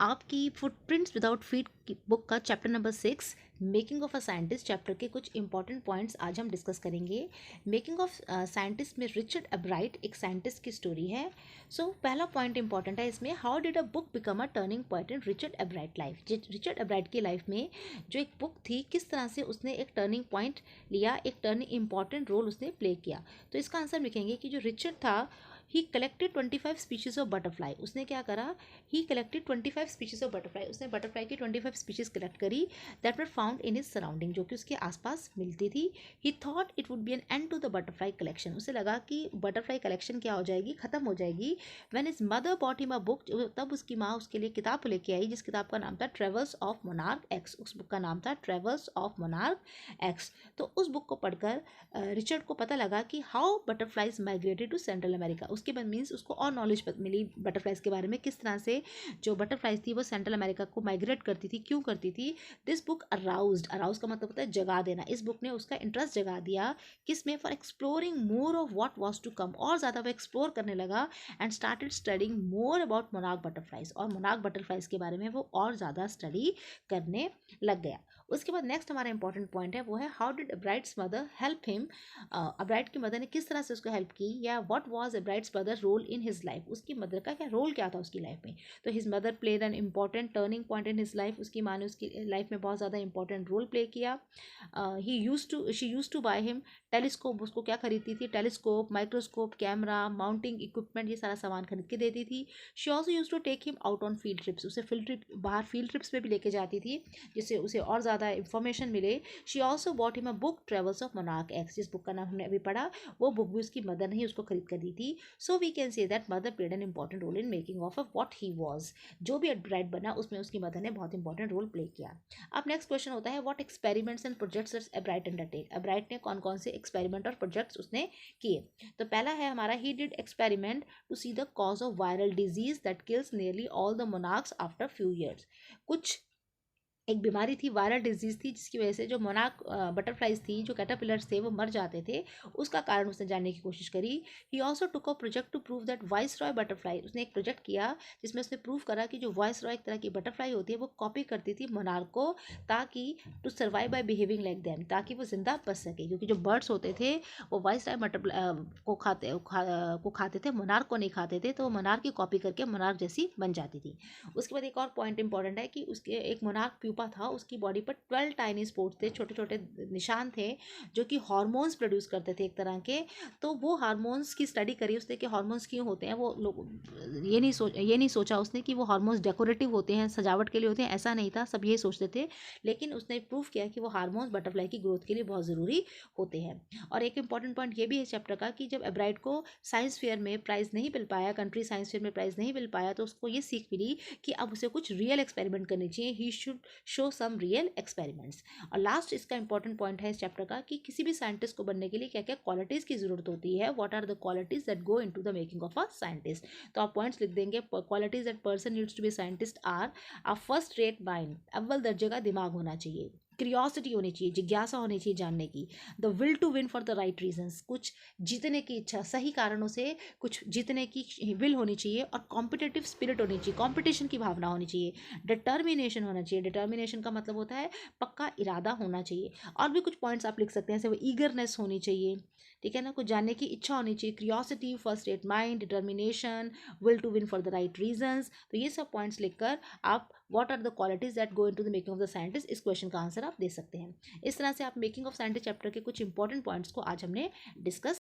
आपकी footprints without feet book का chapter number 6 making of a scientist chapter के कुछ इंपॉर्टेंट पॉइंट्स आज हम डिस्कस करेंगे। मेकिंग ऑफ साइंटिस्ट में रिचर्ड एब्राइट एक साइंटिस्ट की स्टोरी है। पहला पॉइंट इंपॉर्टेंट है इसमें, how did a book become a turning point in Richard एब्राइट life. Richard एब्राइट की लाइफ में जो एक बुक थी, किस तरह से उसने एक टर्निंग पॉइंट लिया, एक टर्निंग इंपॉर्टेंट रोल उसने प्ले किया। तो इसका आंसर लिखेंगे कि जो रिचर्ड था, he collected 25 species of butterfly. उसने क्या करा, he collected 25 species of butterfly. उसने बटरफ्लाई की 25 स्पीशीज कलेक्ट करी that were found in his surrounding, जो कि उसके आसपास मिलती थी। He thought it would be an end to the butterfly collection. उसे लगा कि बटरफ्लाई कलेक्शन क्या हो जाएगी, खत्म हो जाएगी। When his mother bought him a book, तब उसकी माँ उसके लिए किताब लेके आई, जिस किताब का नाम था ट्रेवल्स ऑफ मोनार्क एक्स। उस बुक का नाम था ट्रेवल्स ऑफ मोनार्क एक्स। तो उस बुक को पढ़कर रिचर्ड को पता लगा कि how butterflies migrated to central America. उसके बाद मीन्स उसको और नॉलेज मिली बटरफ्लाइज के बारे में, किस तरह से जो बटरफ्लाइज थी वो सेंट्रल अमेरिका को माइग्रेट करती थी, क्यों करती थी। दिस बुक अराउज्ड, अराउज का मतलब होता है जगा देना। इस बुक ने उसका इंटरेस्ट जगा दिया, किसमें, for exploring more of what was to come. और ज़्यादा वो एक्सप्लोर करने लगा and started studying more about monarch butterflies. और मोनार्क बटरफ्लाइज के बारे में वो और ज़्यादा स्टडी करने लग गया। उसके बाद नेक्स्ट हमारा इंपॉर्टेंट पॉइंट है, वो है how did Ebright's mother help him. Ebright की मदर ने किस तरह से उसको हेल्प की, या what was Ebright's mother role in his life. उसकी मदर का क्या रोल क्या था उसकी लाइफ में। तो his mother played an important turning point in his life. उसकी माँ ने उसकी लाइफ में बहुत ज़्यादा इंपॉर्टेंट रोल प्ले किया। She use to buy him telescope. उसको क्या खरीदती थी, telescope, microscope, camera, mounting equipment, ये सारा सामान खरीद के देती थी। She also use to take him out on field trips. उसे फील्ड ट्रिप, बाहर फील्ड ट्रिप्स में भी लेके जाती थी, जिससे उसे और ज़्यादा इंफॉर्मेशन मिले। She also bought him a book travels of monarch x. जिस बुक का नाम हमने अभी पढ़ा, वो बुक भी उसकी मदर ने ही उसको खरीद कर दी थी। So we can say that mother played an important role in making of a what he was. जो भी एब्राइट बना उसमें उसकी मदर ने बहुत इंपॉर्टेंट रोल प्ले किया। अब नेक्स्ट क्वेश्चन होता है, what experiments and projects एब्राइट undertake. एब्राइट ने कौन कौन से एक्सपेरिमेंट और प्रोजेक्ट्स उसने किए। तो पहला है हमारा, he did experiment to see the cause of viral disease that kills nearly all the monarchs after few years. कुछ एक बीमारी थी, वायरल डिजीज थी, जिसकी वजह से जो मोनार्क बटरफ्लाइज थी, जो कैटरपिलर्स थे, वो मर जाते थे। उसका कारण उसने जानने की कोशिश करी। He also took a project to prove that viceroy butterfly. उसने एक प्रोजेक्ट किया जिसमें उसने प्रूव करा कि जो वाइसरॉय एक तरह की बटरफ्लाई होती है, वो कॉपी करती थी मोनार्क को, ताकि to survive by behaving like them, ताकि वो जिंदा बच सके। क्योंकि जो बर्ड्स होते थे वो वाइसरॉय बटरफ्लाई को खाते थे, मोनार्क को नहीं खाते थे। तो मोनार्क की कॉपी करके मोनार्क जैसी बन जाती थी। उसके बाद एक और पॉइंट इंपॉर्टेंट है कि उसके एक मोनार्क प्यूपा था, उसकी बॉडी पर 12 टाइनी स्पॉट्स थे, छोटे छोटे निशान थे, जो कि हार्मोन्स प्रोड्यूस करते थे एक तरह के। तो वो हार्मोन्स की स्टडी करी उसने कि हार्मोन्स क्यों होते हैं। वो लोग ये नहीं सोचा उसने कि वो हार्मोन्स डेकोरेटिव होते हैं, सजावट के लिए होते हैं, ऐसा नहीं था, सब यही सोचते थे। लेकिन उसने प्रूव किया कि वो हार्मोन्स बटरफ्लाई की ग्रोथ के लिए बहुत ज़रूरी होते हैं। और एक इंपॉर्टेंट पॉइंट ये भी है चैप्टर का कि जब एब्राइट को साइंस फेयर में प्राइज़ नहीं मिल पाया, कंट्री साइंस फेयर में प्राइज़ नहीं मिल पाया, तो उसको ये सीख मिली कि अब उसे कुछ रियल एक्सपेरिमेंट करने चाहिए। He should show some real experiments. और लास्ट इसका इंपॉर्टेंट पॉइंट है इस चैप्टर का कि किसी भी साइंटिस्ट को बनने के लिए क्या क्या क्वालिटीज़ की जरूरत होती है, what are the qualities that go into the making of a scientist. तो आप पॉइंट्स लिख देंगे, qualities that person needs to be scientist are a first rate mind, अव्वल दर्जे का दिमाग होना चाहिए, क्रियोसिटी होनी चाहिए, जिज्ञासा होनी चाहिए जानने की, the will to win for the right reasons, कुछ जीतने की इच्छा, सही कारणों से कुछ जीतने की विल होनी चाहिए, और कॉम्पिटेटिव स्पिरिट होनी चाहिए, कॉम्पिटिशन की भावना होनी चाहिए, डिटर्मिनेशन होना चाहिए। डिटर्मिनेशन का मतलब होता है पक्का इरादा होना चाहिए। और भी कुछ पॉइंट्स आप लिख सकते हैं, जैसे वो ईगरनेस होनी चाहिए, ठीक है ना, कुछ जानने की इच्छा होनी चाहिए, curiosity, first rate mind, determination, will to win for the right reasons. तो ये सब पॉइंट्स लिखकर आप what are the qualities that go into the making of the scientist, इस क्वेश्चन का आंसर आप दे सकते हैं। इस तरह से आप मेकिंग ऑफ साइंटिस्ट चैप्टर के कुछ इंपॉर्टेंट पॉइंट्स को आज हमने डिस्कस